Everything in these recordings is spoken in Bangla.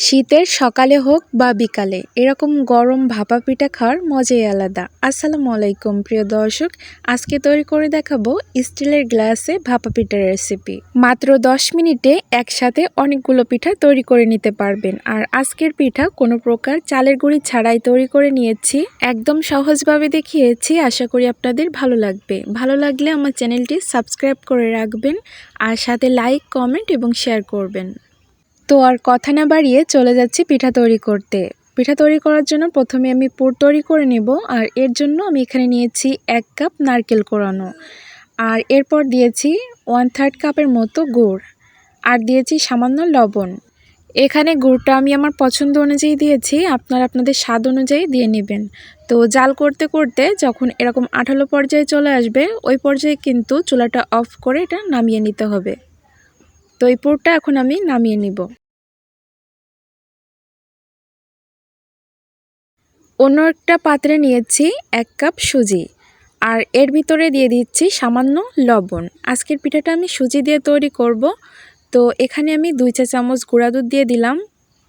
শীতের সকালে হোক বা বিকালে এরকম গরম ভাপা পিঠা খাওয়ার মজাই আলাদা। আসসালামু আলাইকুম প্রিয় দর্শক, আজকে তৈরি করে দেখাবো স্টিলের গ্লাসে ভাপা পিঠার রেসিপি। মাত্র 10 মিনিটে একসাথে অনেকগুলো পিঠা তৈরি করে নিতে পারবেন। আর আজকের পিঠা কোনো প্রকার চালের গুঁড়ি ছাড়াই তৈরি করে নিয়েছি, একদম সহজভাবে দেখিয়েছি। আশা করি আপনাদের ভালো লাগবে। ভালো লাগলে আমার চ্যানেলটি সাবস্ক্রাইব করে রাখবেন আর সাথে লাইক, কমেন্ট এবং শেয়ার করবেন। তো আর কথা না বাড়িয়ে চলে যাচ্ছি পিঠা তৈরি করতে। পিঠা তৈরি করার জন্য প্রথমে আমি পুর তৈরি করে নেব। আর এর জন্য আমি এখানে নিয়েছি 1 কাপ নারকেল কোড়ানো, আর এরপর দিয়েছি 1/3 কাপের মতো গুড়, আর দিয়েছি সামান্য লবণ। এখানে গুড়টা আমি আমার পছন্দ অনুযায়ী দিয়েছি, আপনারা আপনাদের স্বাদ অনুযায়ী দিয়ে নেবেন। তো জাল করতে করতে যখন এরকম আঠালো পর্যায়ে চলে আসবে, ওই পর্যায়ে কিন্তু চুলাটা অফ করে এটা নামিয়ে নিতে হবে। তো এই পুরটা এখন আমি নামিয়ে নিব। অন্য একটা পাত্রে নিয়েছি 1 কাপ সুজি, আর এর ভিতরে দিয়ে দিচ্ছি সামান্য লবণ। আজকের পিঠাটা আমি সুজি দিয়ে তৈরি করব। তো এখানে আমি 2 চা চামচ গুঁড়া দুধ দিয়ে দিলাম।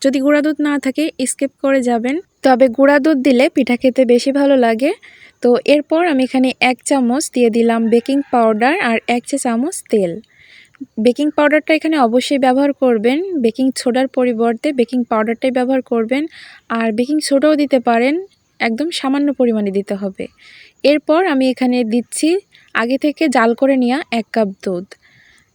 যদি গুঁড়া দুধ না থাকে স্কিপ করে যাবেন, তবে গুঁড়া দুধ দিলে পিঠা খেতে বেশি ভালো লাগে। তো এরপর আমি এখানে 1 চামচ দিয়ে দিলাম বেকিং পাউডার আর 1 চা চামচ তেল। বেকিং পাউডারটা এখানে অবশ্যই ব্যবহার করবেন, বেকিং সোডার পরিবর্তে বেকিং পাউডারটাই ব্যবহার করবেন। আর বেকিং সোডাও দিতে পারেন, একদম সামান্য পরিমাণে দিতে হবে। এরপর আমি এখানে দিচ্ছি আগে থেকে জাল করে নেওয়া 1 কাপ দুধ।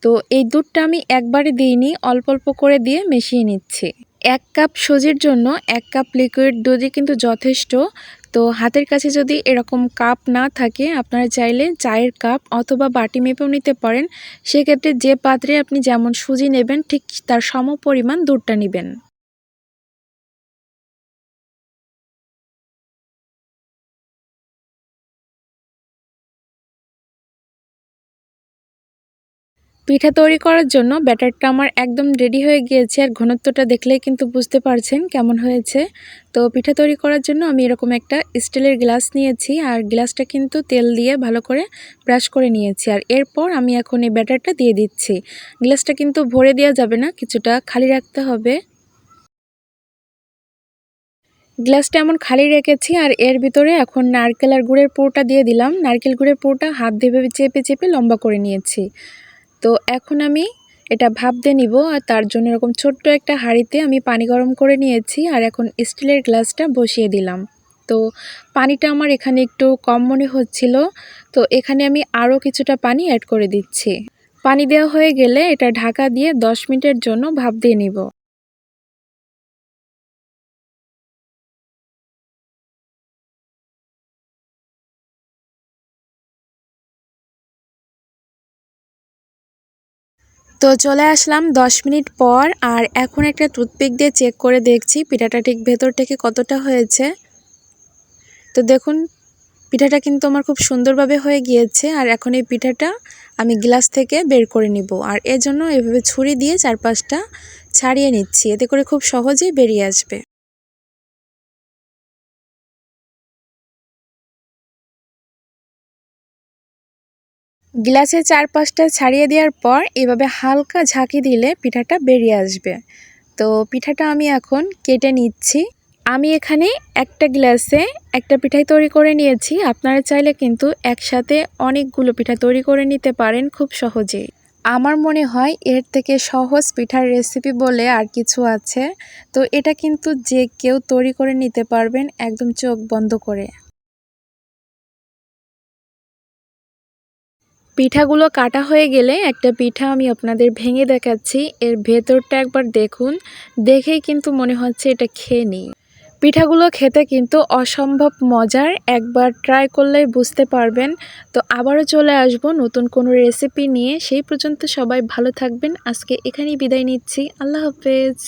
তো এই দুধটা আমি একবারে দিইনি, অল্প অল্প করে দিয়ে মিশিয়ে নিচ্ছি। 1 কাপ সুজির জন্য 1 কাপ লিকুইড দুধই কিন্তু যথেষ্ট। তো হাতের কাছে যদি এরকম কাপ না থাকে, আপনারা চাইলে চায়ের কাপ অথবা বাটি মেপেও নিতে পারেন। সেক্ষেত্রে যে পাত্রে আপনি যেমন সুজি নেবেন ঠিক তার সম পরিমাণ দুধটা নেবেন। পিঠা তৈরি করার জন্য ব্যাটারটা আমার একদম রেডি হয়ে গিয়েছে, আর ঘনত্বটা দেখলেই কিন্তু বুঝতে পারছেন কেমন হয়েছে। তো পিঠা তৈরি করার জন্য আমি এরকম একটা স্টিলের গ্লাস নিয়েছি, আর গ্লাসটা কিন্তু তেল দিয়ে ভালো করে ব্রাশ করে নিয়েছি। আর এরপর আমি এখন এই ব্যাটারটা দিয়ে দিচ্ছি। গ্লাসটা কিন্তু ভরে দেওয়া যাবে না, কিছুটা খালি রাখতে হবে। গ্লাসটা এমন খালি রেখেছি, আর এর ভিতরে এখন নারকেল আর গুড়ের পুরটা দিয়ে দিলাম। নারকেল গুড়ের পুরটা হাত দিয়ে চেপে চেপে লম্বা করে নিয়েছি। তো এখন আমি এটা ভাপ দিয়ে নিব, আর তার জন্য এরকম ছোট্ট একটা হাঁড়িতে আমি পানি গরম করে নিয়েছি, আর এখন স্টিলের গ্লাসটা বসিয়ে দিলাম। তো পানিটা আমার এখানে একটু কম মনে হচ্ছিল, তো এখানে আমি আরও কিছুটা পানি অ্যাড করে দিচ্ছি। পানি দেওয়া হয়ে গেলে এটা ঢাকা দিয়ে 10 মিনিটের জন্য ভাপ দিয়ে নিব। তো চলে আসলাম 10 মিনিট পর, আর এখন একটা টুথপিক দিয়ে চেক করে দেখছি পিঠাটা ঠিক ভেতর থেকে কতটা হয়েছে। তো দেখুন, পিঠাটা কিন্তু আমার খুব সুন্দরভাবে হয়ে গিয়েছে। আর এখন এই পিঠাটা আমি গ্লাস থেকে বের করে নিব, আর এর জন্য এভাবে ছুরি দিয়ে চারপাশটা ছাড়িয়ে নিচ্ছি, এতে করে খুব সহজেই বেরিয়ে আসবে। গ্লাসের চারপাশটা ছাড়িয়ে দেওয়ার পর এভাবে হালকা ঝাঁকি দিলে পিঠাটা বেরিয়ে আসবে। তো পিঠাটা আমি এখন কেটে নিচ্ছি। আমি এখানে একটা গ্লাসে একটা পিঠাই তৈরি করে নিয়েছি। আপনারা চাইলে কিন্তু একসাথে অনেকগুলো পিঠা তৈরি করে নিতে পারেন খুব সহজেই। আমার মনে হয় এর থেকে সহজ পিঠার রেসিপি বলে আর কিছু আছে। তো এটা কিন্তু যে কেউ তৈরি করে নিতে পারবেন একদম চোখ বন্ধ করে। পিঠাগুলো কাটা হয়ে গেলে একটা পিঠা আমি আপনাদের ভেঙে দেখাচ্ছি। এর ভেতরটা একবার দেখুন, দেখেই কিন্তু মনে হচ্ছে এটা খেয়ে নিই। পিঠাগুলো খেতে কিন্তু অসম্ভব মজার, একবার ট্রাই করলেই বুঝতে পারবেন। তো আবারও চলে আসব নতুন কোনো রেসিপি নিয়ে। সেই পর্যন্ত সবাই ভালো থাকবেন। আজকে এখানেই বিদায় নিচ্ছি। আল্লাহ হাফেজ।